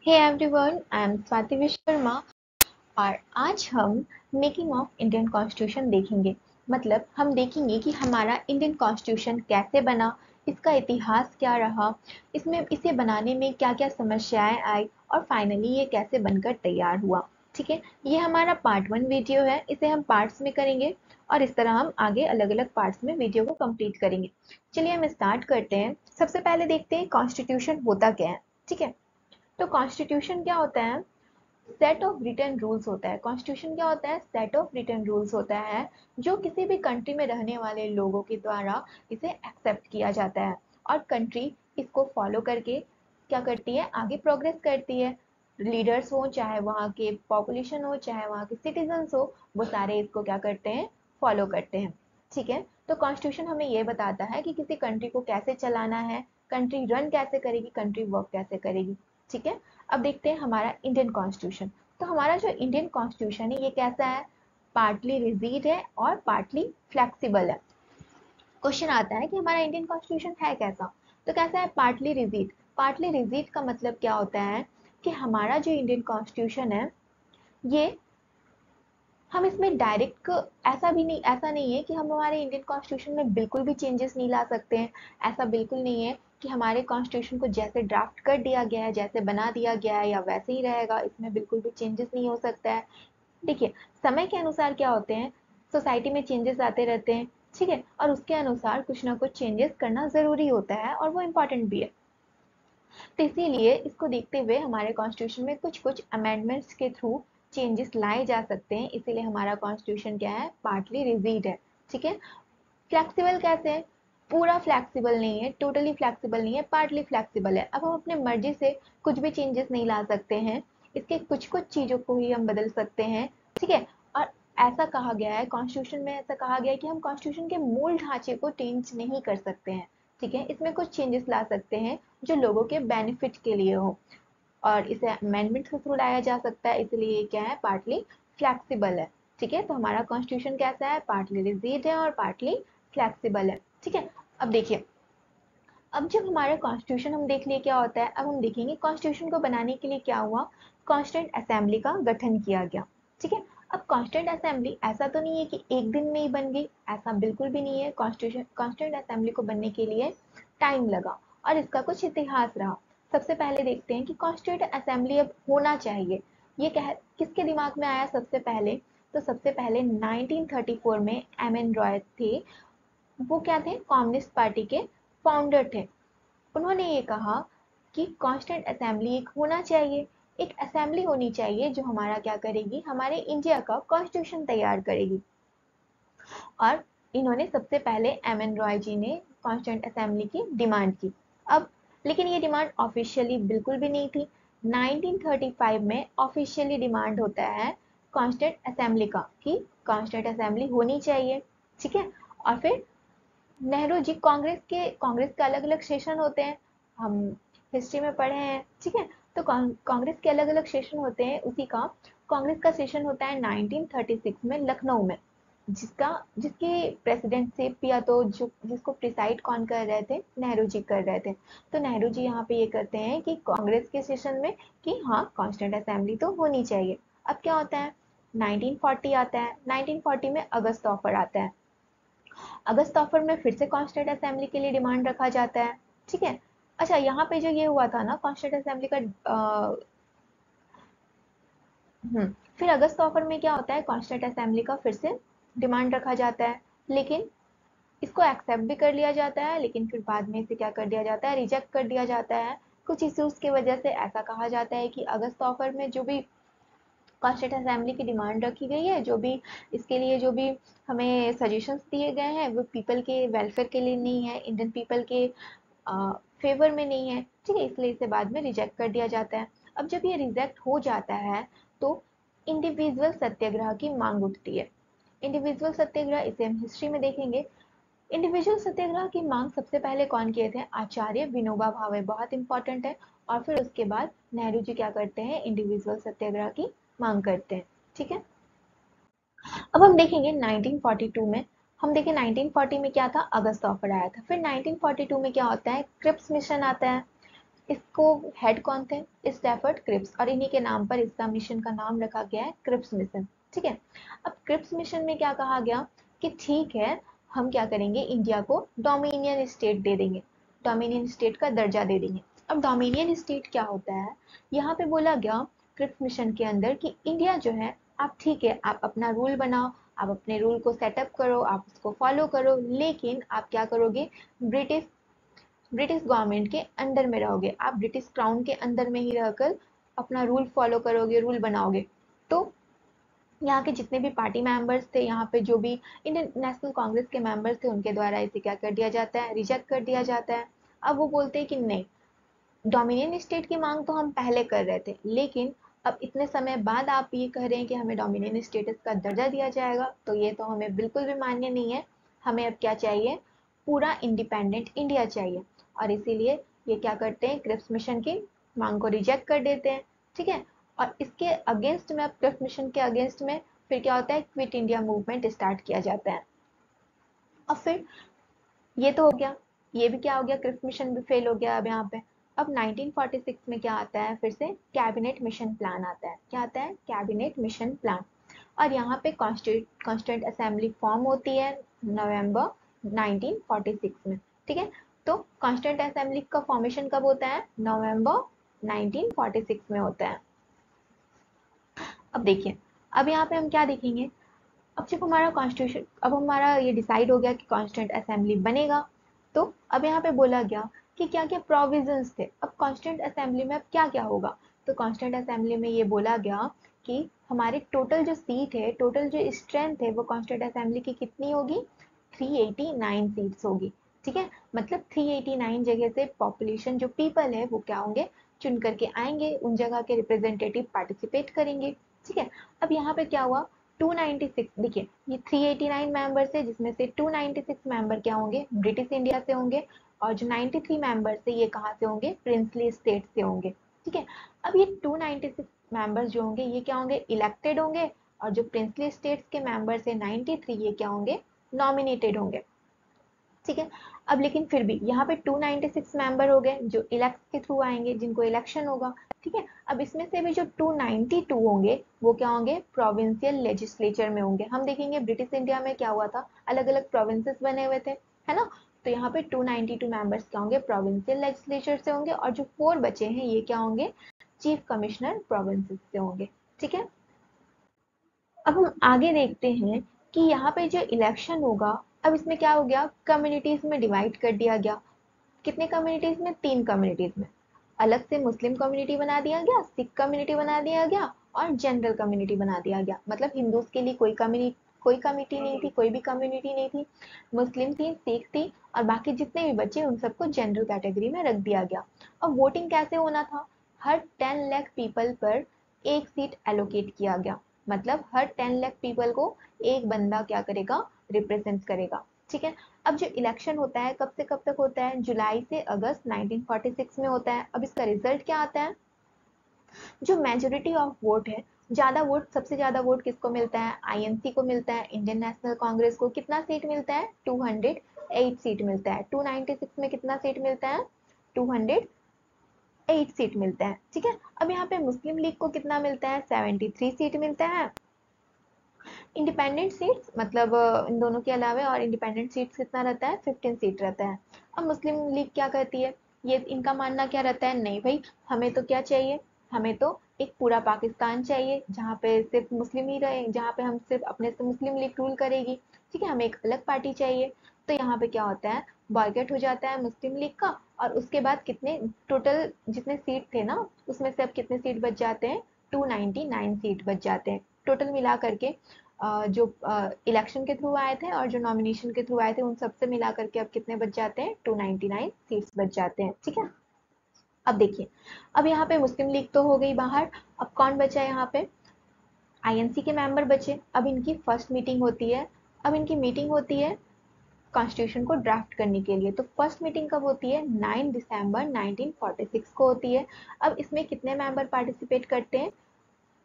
Hey everyone, I am Swati Vishwakarma और आज हम मेकिंग ऑफ इंडियन कॉन्स्टिट्यूशन देखेंगे। मतलब हम देखेंगे कि हमारा इंडियन कॉन्स्टिट्यूशन कैसे बना, इसका इतिहास क्या रहा, इसमें इसे बनाने में क्या क्या समस्याएं आई और फाइनली ये कैसे बनकर तैयार हुआ। ठीक है, ये हमारा पार्ट 1 वीडियो है, इसे हम पार्ट्स में करेंगे और इस तरह हम आगे अलग अलग पार्ट्स में वीडियो को कंप्लीट करेंगे। चलिए हम स्टार्ट करते हैं। सबसे पहले देखते हैं कॉन्स्टिट्यूशन होता क्या है। ठीक है, तो कॉन्स्टिट्यूशन क्या होता है? सेट ऑफ रिटन रूल्स होता है। कॉन्स्टिट्यूशन क्या होता है? सेट ऑफ रिटन रूल्स होता है जो किसी भी कंट्री में रहने वाले लोगों के द्वारा इसे एक्सेप्ट किया जाता है और कंट्री इसको फॉलो करके क्या करती है, आगे प्रोग्रेस करती है। लीडर्स हो, चाहे वहाँ के पॉपुलेशन हो, चाहे वहाँ के सिटीजन्स हो, वो सारे इसको क्या करते हैं, फॉलो करते हैं। ठीक है, तो कॉन्स्टिट्यूशन हमें ये बताता है कि किसी कंट्री को कैसे चलाना है, कंट्री रन कैसे करेगी, कंट्री वर्क कैसे करेगी। ठीक है, अब देखते हैं हमारा इंडियन कॉन्स्टिट्यूशन। तो हमारा जो इंडियन कॉन्स्टिट्यूशन है ये कैसा है? पार्टली रिजिड है और पार्टली फ्लेक्सिबल है। क्वेश्चन आता है कि हमारा इंडियन कॉन्स्टिट्यूशन है कैसा? तो कैसा है? Partly rigid. पार्टली रिजिड का मतलब क्या होता है कि हमारा जो इंडियन कॉन्स्टिट्यूशन है ये, हम इसमें डायरेक्ट ऐसा नहीं है कि हम हमारे इंडियन कॉन्स्टिट्यूशन में बिल्कुल भी चेंजेस नहीं ला सकते हैं। ऐसा बिल्कुल नहीं है कि हमारे कॉन्स्टिट्यूशन को जैसे ड्राफ्ट कर दिया गया है, जैसे बना दिया गया है या वैसे ही रहेगा, इसमें बिल्कुल भी चेंजेस नहीं हो सकता है। देखिए, समय के अनुसार क्या होते हैं, सोसाइटी में चेंजेस आते रहते हैं। ठीक है, और उसके अनुसार कुछ ना कुछ चेंजेस करना ज़रूरी होता है और वो इम्पॉर्टेंट भी है। तो इसीलिए इसको देखते हुए हमारे कॉन्स्टिट्यूशन में कुछ कुछ अमेंडमेंट्स के थ्रू चेंजेस लाए जा सकते हैं। इसीलिए हमारा कॉन्स्टिट्यूशन क्या है? पार्टली रिजिड है। ठीक है, फ्लेक्सिबल कैसे है? पूरा फ्लेक्सिबल नहीं है, टोटली फ्लेक्सिबल नहीं है, पार्टली फ्लेक्सिबल है। अब हम अपने मर्जी से कुछ भी चेंजेस नहीं ला सकते हैं, इसके कुछ कुछ चीज़ों को ही हम बदल सकते हैं। ठीक है, और ऐसा कहा गया है कॉन्स्टिट्यूशन में, ऐसा कहा गया है कि हम कॉन्स्टिट्यूशन के मूल ढांचे को चेंज नहीं कर सकते हैं। ठीक है, इसमें कुछ चेंजेस ला सकते हैं जो लोगों के बेनिफिट के लिए हो और इसे अमेंडमेंट के थ्रू लाया जा सकता है। इसलिए ये क्या है? पार्टली फ्लेक्सिबल है। ठीक है, तो हमारा कॉन्स्टिट्यूशन कैसा है? पार्टली रिजिड है और पार्टली फ्लेक्सिबल है। ठीक है, अब देखिए, अब जब हमारा कॉन्स्टिट्यूशन हम देख लिए क्या होता है, अब हम देखेंगे कॉन्स्टिट्यूशन को बनाने के लिए क्या हुआ। कॉन्स्टिट्यूंट असेंबली का गठन किया गया। ठीक है, अब कॉन्स्टिट्यूंट असेंबली ऐसा तो नहीं है कि एक दिन में ही बन गई, ऐसा बिल्कुल भी नहीं है। कॉन्स्टिट्यूशन कॉन्स्टिट्यूंट असेंबली को बनने के लिए टाइम लगा और इसका कुछ इतिहास रहा। सबसे पहले देखते हैं कि कॉन्स्टिट्यूंट असेंबली अब होना चाहिए, ये कह किसके दिमाग में आया सबसे पहले? तो सबसे पहले 1934 में एम एन रॉय थे। वो क्या थे? कम्युनिस्ट पार्टी के फाउंडर थे। उन्होंने ये कहा कि कॉन्स्टिट्यूंट असेंबली एक होना चाहिए, एक असेंबली होनी चाहिए जो हमारा क्या करेगी, हमारे इंडिया का कॉन्स्टिट्यूशन तैयार करेगी। और इन्होंने सबसे पहले एम एन रॉय जी ने कॉन्स्टिट्यूंट असेंबली की डिमांड की। अब लेकिन ये डिमांड ऑफिशियली बिल्कुल भी नहीं थी। 1935 में ऑफिशियली डिमांड होता है कॉन्स्टिट्यूंट असेंबली का कि कॉन्स्टिट्यूंट असेंबली होनी चाहिए। ठीक है, और फिर नेहरू जी, कांग्रेस के अलग अलग सेशन होते हैं, हम हिस्ट्री में पढ़े हैं। ठीक है, तो कांग्रेस के अलग अलग सेशन होते हैं, उसी का कांग्रेस का सेशन होता है 1936 में लखनऊ में, जिसका जिसकी प्रेसिडेंटशिप या तो जो जिसको प्रिसाइड कौन कर रहे थे, नेहरू जी कर रहे थे। तो नेहरू जी यहाँ पे ये करते हैं कि कांग्रेस के सेशन में कि हाँ, कॉन्स्टिट्यूंट असेंबली तो होनी चाहिए। अब क्या होता है, 1940 आता है, 1940 में अगस्त ऑफर आता है। अगस्त ऑफर में फिर से कॉन्स्टिट्यूंट असेंबली के लिए डिमांड रखा जाता है। ठीक है, अच्छा, यहाँ पे जो ये हुआ था ना कॉन्स्टिट्यूंट असेंबली का, फिर अगस्त ऑफर में क्या होता है, कॉन्स्टिट्यूंट असेंबली का फिर से डिमांड रखा जाता है, लेकिन इसको एक्सेप्ट भी कर लिया जाता है, लेकिन फिर बाद में इसे क्या कर दिया जाता है, रिजेक्ट कर दिया जाता है कुछ इश्यूज की वजह से। ऐसा कहा जाता है कि अगस्त ऑफर में जो भी कॉन्स्टिट्यूंट असेंबली की डिमांड रखी गई है, जो भी इसके लिए जो भी हमें सजेशंस दिए गए हैं, वो पीपल के वेलफेयर के लिए नहीं है, इंडियन पीपल के फेवर में नहीं है। ठीक है, इसलिए इसे बाद में रिजेक्ट कर दिया जाता है। अब जब ये रिजेक्ट हो जाता है तो इंडिविजुअल सत्याग्रह की मांग उठती है। इंडिविजुअल सत्याग्रह, इसे हम हिस्ट्री में देखेंगे। इंडिविजुअल सत्याग्रह की मांग सबसे पहले कौन किए थे? आचार्य विनोबा भावे, बहुत इंपॉर्टेंट है। और फिर उसके बाद नेहरू जी क्या करते हैं, इंडिविजुअल सत्याग्रह की मांग करते हैं। ठीक है, अब हम देखेंगे 1942 में, हम देखें 1940 में क्या था, अगस्त ऑफर आया था। फिर 1942 में क्या होता है, क्रिप्स मिशन आता है। इसको हेड कौन थे? स्टैफर्ड क्रिप्स, और इन्हीं के नाम पर इसका मिशन का नाम रखा गया है क्रिप्स मिशन। ठीक है, अब क्रिप्स मिशन में क्या कहा गया कि ठीक है, हम क्या करेंगे, इंडिया को डोमिनियन स्टेट दे देंगे, डोमिनियन स्टेट का दर्जा दे देंगे। अब डोमिनियन स्टेट क्या होता है? यहाँ पे बोला गया क्रिप्स मिशन के अंदर कि इंडिया जो है, आप ठीक है, आप अपना रूल बनाओ, आप अपने रूल को सेटअप करो, आप उसको फॉलो करो, लेकिन आप क्या करोगे, ब्रिटिश ब्रिटिश गवर्नमेंट के अंडर में रहोगे, आप ब्रिटिश क्राउन के अंदर में ही रहकर अपना रूल फॉलो करोगे, रूल बनाओगे। तो यहाँ के जितने भी पार्टी मेंबर्स थे, यहाँ पे जो भी इंडियन नेशनल कांग्रेस के मेंबर्स थे, उनके द्वारा इसे क्या कर दिया जाता है, रिजेक्ट कर दिया जाता है। अब वो बोलते हैं कि नहीं, डोमिनियन स्टेट की मांग तो हम पहले कर रहे थे, लेकिन अब इतने समय बाद आप ये कह रहे हैं कि हमें डोमिनियन स्टेटस का दर्जा दिया जाएगा, तो ये तो हमें बिल्कुल भी मान्य नहीं है। हमें अब क्या चाहिए, पूरा इंडिपेंडेंट इंडिया चाहिए। और इसीलिए ये क्या करते हैं, क्रिप्स मिशन की मांग को रिजेक्ट कर देते हैं। ठीक है, और इसके अगेंस्ट में, अब क्रिप्स मिशन के अगेंस्ट में फिर क्या होता है, क्विट इंडिया मूवमेंट स्टार्ट किया जाता है। और फिर ये तो हो गया, ये भी क्या हो गया, क्रिप्स मिशन भी फेल हो गया अब यहाँ पे। अब 1946 में क्या आता है, फिर से कैबिनेट मिशन प्लान आता है। क्या आता है, कैबिनेट मिशन प्लान। और यहाँ पे कॉन्स्टिट्यूंट असेंबली फॉर्म होती है नवंबर 1946 में। ठीक है, तो कॉन्स्टिट्यूंट असेंबली का फॉर्मेशन कब होता है, नवंबर 1946 में होता है। अब देखिए, अब यहाँ पे हम क्या देखेंगे, अब जब हमारा कॉन्स्टिट्यूशन, अब हमारा ये डिसाइड हो गया कि कॉन्स्टिट्यूंट असेंबली बनेगा, तो अब यहाँ पे बोला गया कि क्या क्या प्रोविजंस थे। अब कॉन्स्टिट्यूंट असेंबली में अब क्या क्या होगा, तो कॉन्स्टिट्यूंट असेंबली में ये बोला गया कि हमारे टोटल जो सीट है, टोटल जो स्ट्रेंथ है, वो कॉन्स्टिट्यूंट असेंबली की कितनी होगी, 389 सीट्स होगी। ठीक है, मतलब 389 जगह से पॉपुलेशन जो पीपल है वो क्या होंगे, चुन करके आएंगे, उन जगह के रिप्रेजेंटेटिव पार्टिसिपेट करेंगे। ठीक है, अब यहाँ पे क्या हुआ, 296, देखिए ये 389 मेंबर्स है, जिसमें से 296 मेंबर क्या होंगे, ब्रिटिश इंडिया से होंगे, और जो 93 मेंबर्स है, ये कहाँ से होंगे, प्रिंसली स्टेट से होंगे। ठीक है, अब ये 296 मेंबर्स जो होंगे, ये क्या होंगे, इलेक्टेड होंगे, और जो प्रिंसली स्टेट्स के मेंबर्स है 93, ये क्या होंगे, नॉमिनेटेड होंगे। ठीक है, अब लेकिन फिर भी यहाँ पे 296 मेंबर हो गए जो इलेक्ट के थ्रू आएंगे, जिनको इलेक्शन होगा। ठीक है, अब इसमें से भी जो 292 होंगे, वो क्या होंगे, प्रोविंशियल लेजिस्लेचर में होंगे। हम देखेंगे ब्रिटिश इंडिया में क्या हुआ था, अलग अलग प्रोविंसेस बने हुए थे, है ना। तो यहाँ पे 292 मेंबर्स क्या होंगे, प्रोविंशियल लेजिस्लेचर से होंगे, और जो 4 बचे हैं, ये क्या होंगे, चीफ कमिश्नर प्रोविंसेस से होंगे। ठीक है, अब हम आगे देखते हैं कि यहाँ पे जो इलेक्शन होगा, अब इसमें क्या हो गया, कम्युनिटीज में डिवाइड कर दिया गया। कितने कम्युनिटीज में, 3 कम्युनिटीज में। अलग से मुस्लिम कम्युनिटी बना दिया गया, सिख कम्युनिटी बना दिया गया, और जनरल कम्युनिटी बना दिया गया। मतलब हिंदूज के लिए कोई कमिटी नहीं थी, कोई भी कम्युनिटी नहीं थी। मुस्लिम थी, सिख थी, और बाकी जितने भी बचे उन सबको जनरल कैटेगरी में रख दिया गया। अब वोटिंग कैसे होना था, हर 10 लाख पीपल पर एक सीट एलोकेट किया गया। मतलब हर 10 लाख पीपल को एक बंदा क्या करेगा, रिप्रेजेंट करेगा। ठीक है, अब जो इलेक्शन होता है, कब से कब तक होता है, जुलाई से अगस्त 1946 में होता है। अब इसका रिजल्ट क्या आता है, जो मेजोरिटी ऑफ वोट है, ज्यादा वोट, सबसे ज्यादा वोट किसको मिलता है, आईएनसी को मिलता है, इंडियन नेशनल कांग्रेस को। कितना सीट मिलता है, 208 सीट मिलता है। 296 में कितना सीट मिलता है, 208 सीट मिलता है। ठीक है, अब यहाँ पे मुस्लिम लीग को कितना मिलता है, 73 सीट मिलता है। इंडिपेंडेंट सीट्स, मतलब इन दोनों के अलावा और इंडिपेंडेंट सीट्स कितना रहता है, 15 सीट रहता है। अब मुस्लिम लीग क्या कहती है, ये इनका मानना क्या रहता है, नहीं भाई, हमें तो क्या चाहिए, हमें तो एक पूरा पाकिस्तान चाहिए जहाँ पे सिर्फ मुस्लिम ही रहे, जहाँ पे हम सिर्फ अपने से मुस्लिम लीग रूल करेगी। ठीक है, हमें एक अलग पार्टी चाहिए। तो यहाँ पे क्या होता है, बॉयकॉट हो जाता है मुस्लिम लीग का, और उसके बाद कितने टोटल जितने सीट थे ना, उसमें से अब कितने सीट बच जाते हैं, 299 सीट बच जाते हैं टोटल मिला करके। जो इलेक्शन के थ्रू आए थे और जो नॉमिनेशन के थ्रू आए थे, उन सबसे मिला करके अब कितने बच जाते हैं, 299 सीट्स बच जाते हैं। ठीक है, अब देखिए, अब यहाँ पे मुस्लिम लीग तो हो गई बाहर। अब कौन बचा है यहाँ पे, आईएनसी के मेंबर बचे। अब इनकी फर्स्ट मीटिंग होती है। अब इनकी मीटिंग होती है कॉन्स्टिट्यूशन को ड्राफ्ट करने के लिए। तो फर्स्ट मीटिंग कब होती है, 9 दिसंबर 1946 को होती है। अब इसमें कितने मेंबर पार्टिसिपेट करते हैं,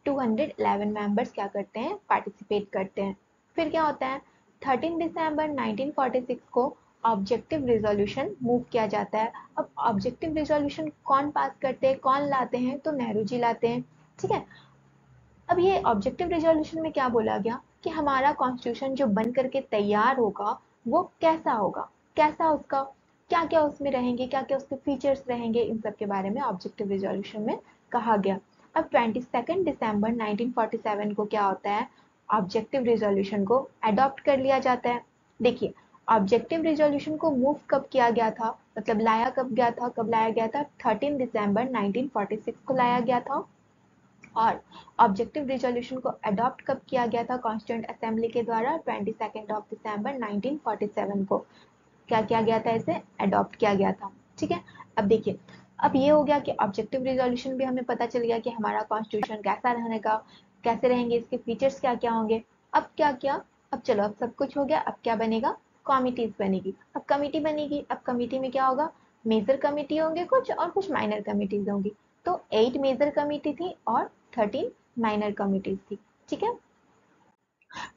211 मेंबर्स क्या करते हैं, पार्टिसिपेट करते हैं। फिर क्या होता है, 13 दिसंबर 1946 को ऑब्जेक्टिव रिजोल्यूशन मूव किया जाता है। अब ऑब्जेक्टिव रिजोल्यूशन कौन पास करते हैं, कौन लाते हैं, तो नेहरू जी लाते हैं। ठीक है, अब ये ऑब्जेक्टिव रिजोल्यूशन में क्या बोला गया कि हमारा कॉन्स्टिट्यूशन जो बन करके तैयार होगा वो कैसा होगा, कैसा उसका क्या क्या उसमें रहेंगे, क्या क्या उसके फीचर्स रहेंगे, इन सब के बारे में ऑब्जेक्टिव रिजोल्यूशन में कहा गया। अब 22 दिसंबर 1947 को क्या होता है, ऑब्जेक्टिव रिजोल्यूशन को अडॉप्ट कर लिया जाता है। देखिए, ऑब्जेक्टिव रिजोल्यूशन को मूव कब किया गया था, मतलब लाया कब गया था, कब लाया गया था, 13 दिसंबर 1946 को लाया गया था। और ऑब्जेक्टिव रिजोल्यूशन को अडॉप्ट कब किया गया था कॉन्स्टिट्यूएंट असेंबली के द्वारा, 22 दिसंबर 1947 को क्या किया गया था, इसे अडॉप्ट किया गया था। ठीक है, अब देखिए, अब ये हो गया कि ऑब्जेक्टिव रिजोल्यूशन भी हमें पता चल गया कि हमारा कॉन्स्टिट्यूशन कैसा रहने का, कैसे रहेंगे, इसके फीचर्स क्या क्या होंगे। अब क्या क्या, अब चलो, अब सब कुछ हो गया, अब क्या बनेगा, कमिटीज बनेगी। अब कमिटी बनेगी, अब कमिटी में क्या होगा, मेजर कमिटी होंगे कुछ और कुछ माइनर कमिटीज होंगी। तो 8 मेजर कमिटी थी और 13 माइनर कमिटीज थी। ठीक है,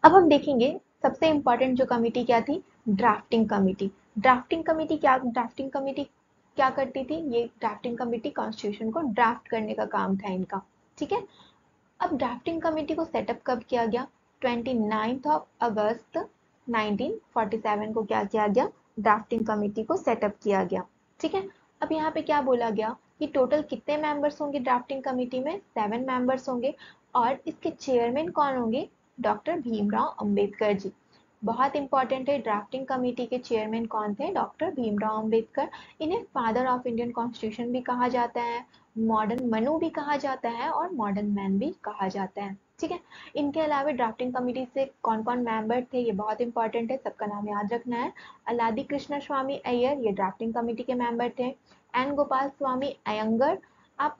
अब हम देखेंगे सबसे इंपॉर्टेंट जो कमिटी क्या थी, ड्राफ्टिंग कमिटी। ड्राफ्टिंग कमिटी क्या करती थी, ये ड्राफ्टिंग कमिटी कॉन्स्टिट्यूशन को ड्राफ्ट करने का काम था इनका। ठीक है, अब ड्राफ्टिंग कमिटी को सेटअप कब किया गया, 29 अगस्त 1947 को क्या किया गया, ड्राफ्टिंग कमिटी को सेटअप किया गया। ठीक है, अब यहाँ पे क्या बोला गया कि टोटल कितने मेंबर्स होंगे ड्राफ्टिंग कमिटी में, 7 मेंबर्स होंगे और इसके चेयरमैन कौन होंगे, डॉक्टर भीमराव अंबेडकर जी। बहुत इंपॉर्टेंट है, ड्राफ्टिंग कमेटी के चेयरमैन कौन थे, डॉक्टर भीमराव अंबेडकर। इन्हें फादर ऑफ इंडियन कॉन्स्टिट्यूशन भी कहा जाता है, मॉडर्न मनु भी कहा जाता है और मॉडर्न मैन भी कहा जाता है। ठीक है, इनके अलावा ड्राफ्टिंग कमेटी से कौन कौन मेंबर थे, ये बहुत इंपॉर्टेंट है, सबका नाम याद रखना है। अलादी कृष्ण स्वामी अय्यर, ये ड्राफ्टिंग कमेटी के मेंबर थे। एन गोपाल स्वामी अयंगर, आप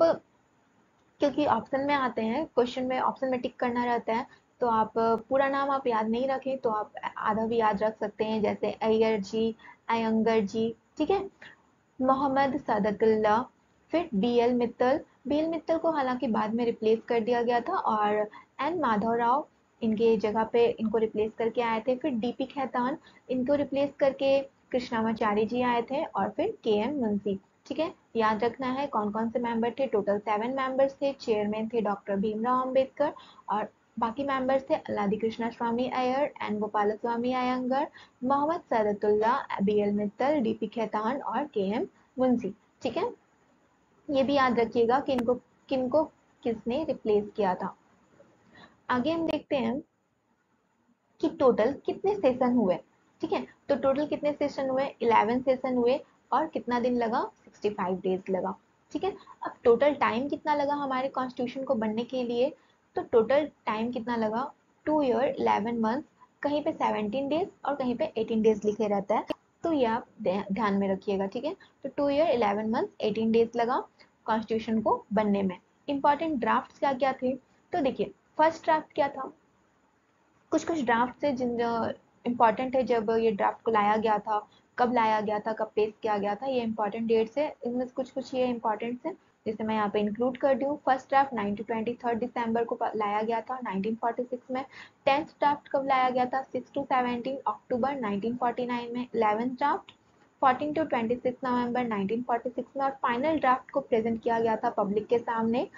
क्योंकि ऑप्शन में आते हैं, क्वेश्चन में ऑप्शन में टिक करना रहता है, तो आप पूरा नाम आप याद नहीं रखें तो आप आधा भी याद रख सकते हैं, जैसे अय्यर जी, अयंगर जी। ठीक है, मोहम्मद सादतुल्लाह, फिर बीएल मित्तल। बीएल मित्तल को हालांकि बाद में रिप्लेस कर दिया गया था और एन माधव राव इनके जगह पे इनको रिप्लेस करके आए थे। फिर डीपी खेतान, इनको रिप्लेस करके कृष्णामाचारी जी आए थे और फिर के एम मुंशी। ठीक है, याद रखना है कौन कौन से मेंबर थे, टोटल 7 मेंबर्स थे। चेयरमैन थे डॉक्टर भीमराव अंबेडकर और बाकी मेंबर्स थे Alladi Krishna Swami Ayyar, N Gopal Swami Ayyangar, Mohammad Saadullah, B L Mittal, DP Khaitan और के एम मुंशी। ठीक है, ये भी याद रखिएगा कि इनको किनको किसने रिप्लेस किया था। आगे हम देखते हैं कि टोटल कितने सेशन हुए। ठीक है, तो टोटल कितने सेशन हुए, 11 सेशन हुए और कितना दिन लगा, 65 डेज लगा। ठीक है, अब टोटल टाइम कितना लगा हमारे कॉन्स्टिट्यूशन को बनने के लिए, तो टोटल टाइम कितना लगा, 2 ईयर 11 मंथ, कहीं पे 17 डेज और कहीं पे 18 डेज लिखे रहता है, तो ये आप ध्यान में रखिएगा। ठीक है, तो 2 ईयर 11 मंथ 18 डेज लगा कॉन्स्टिट्यूशन को बनने में। इंपॉर्टेंट ड्राफ्ट क्या क्या थे, तो देखिए, फर्स्ट ड्राफ्ट क्या था, कुछ कुछ ड्राफ्ट थे जिन इम्पॉर्टेंट है, जब ये ड्राफ्ट को लाया गया था, कब लाया गया था, कब पेश किया गया था, ये इंपॉर्टेंट डेट्स है, इनमें कुछ कुछ ये इंपॉर्टेंट है जिसे मैं यहाँ पे इंक्लूड कर दी हूँ। फर्स्ट ड्राफ्ट 23 दिसंबर को लाया गया था 1946 में। 10th ड्राफ्ट कब लाया गया था, 6 to 17 अक्टूबर 1949 में। 11th ड्राफ्ट 14 to 26 नवंबर 1946 में और फाइनल ड्राफ्ट को प्रेजेंट किया गया था पब्लिक के सामने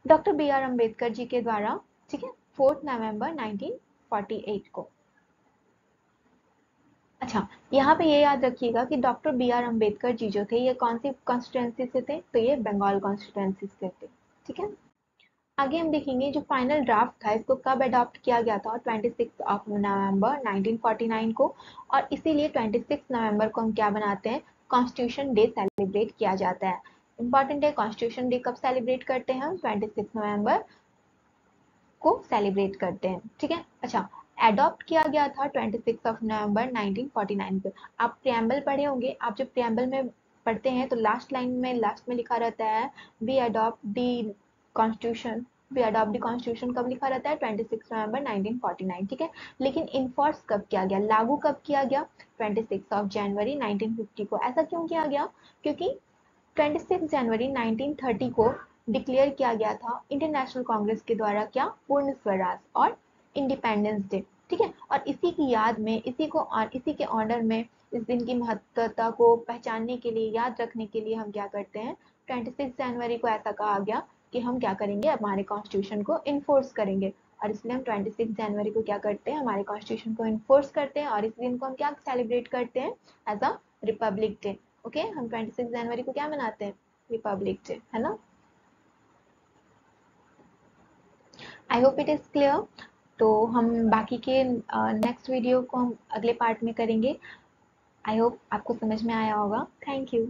doctor B are Ambedkar ji के द्वारा। ठीक है, 4 नवंबर 1948 को। अच्छा, यहाँ पे ये याद रखिएगा कि doctor B are Ambedkar ji जो थे, ये कौन सी कॉन्स्टिट्यूंसी से थे, तो ये बंगाल कॉन्स्टिट्यूंसी से थे। ठीक है, आगे हम देखेंगे जो फाइनल ड्राफ्ट था इसको कब अडॉप्ट किया गया था, 26 नवंबर 1949 को। और इसीलिए 26 नवंबर को हम क्या बनाते हैं, कॉन्स्टिट्यूशन डे सेलिब्रेट किया जाता है। इंपॉर्टेंट है, कॉन्स्टिट्यूशन डे कब सेलिब्रेट करते हैं हम, 26 नवंबर को सेलिब्रेट करते हैं। ठीक है, अच्छा, एडॉप्ट किया गया था 26 नवंबर 1949 को। आप प्रियम्बल पढ़े होंगे, आप जब प्रियम्बल में पढ़ते हैं तो लास्ट लाइन में, लास्ट में लिखा रहता है we adopt the constitution, we adopt the constitution कब लिखा रहता है, 26 नवंबर 1949। ठीक है, लेकिन इन्फोर्स कब किया गया, लागू कब किया गया, 26 जनवरी 1950 को। ऐसा क्यों किया गया, क्योंकि 26 जनवरी 1930 को डिक्लेयर किया गया था इंडियन नेशनल कांग्रेस के द्वारा क्या, पूर्ण स्वराज और इंडिपेंडेंस डे। ठीक है, और इसी की याद में, इसी के ऑनर में इस दिन की महत्वता को पहचानने के लिए, याद रखने के लिए हम क्या करते हैं, 26 जनवरी को ऐसा कहा गया कि हम क्या करेंगे, हमारे कॉन्स्टिट्यूशन को इन्फोर्स करेंगे, और इसलिए हम 26 जनवरी को क्या करते हैं, हमारे कॉन्स्टिट्यूशन को इन्फोर्स करते हैं, और इस दिन को हम क्या सेलिब्रेट करते हैं, as a republic day. Okay, हम 26 जनवरी को क्या मनाते हैं, रिपब्लिक डे, है ना। I hope it is clear. तो हम बाकी के नेक्स्ट वीडियो को हम अगले पार्ट में करेंगे। आई होप आपको समझ में आया होगा। Thank you.